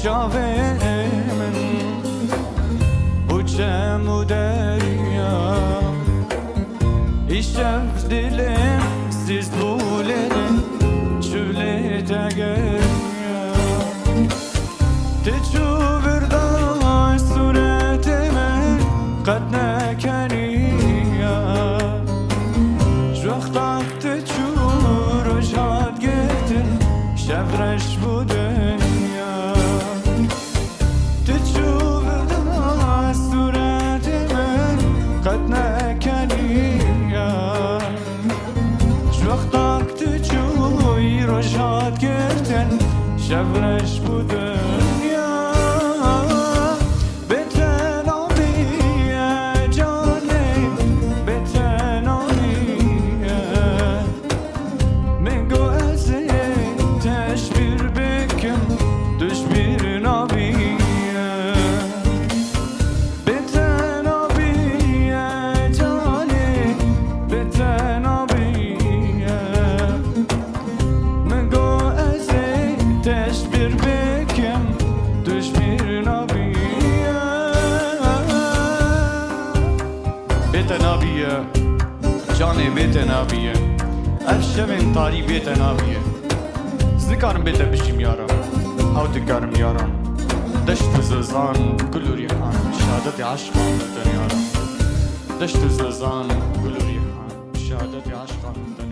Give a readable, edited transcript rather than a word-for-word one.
çave من بوچم و دریا ایشف دلم سیز بولنم چوله تگریا تچو بردای صورت من قد نکنیا وقتك تچو رجعت گفتن شفرش بودن تچو بردای صورت من قد نکنیا وقتك تچو رجعت گفتن شفرش بودن بتنابیه جانه بتنابیه افشوین تاری بتنابیه زنکارم بته بشیم یارم او دکارم یارم دشت ززان گلو ریحان شهادت عشقان بدن یارم دشت ززان گلو ریحان شهادت عشقان بدن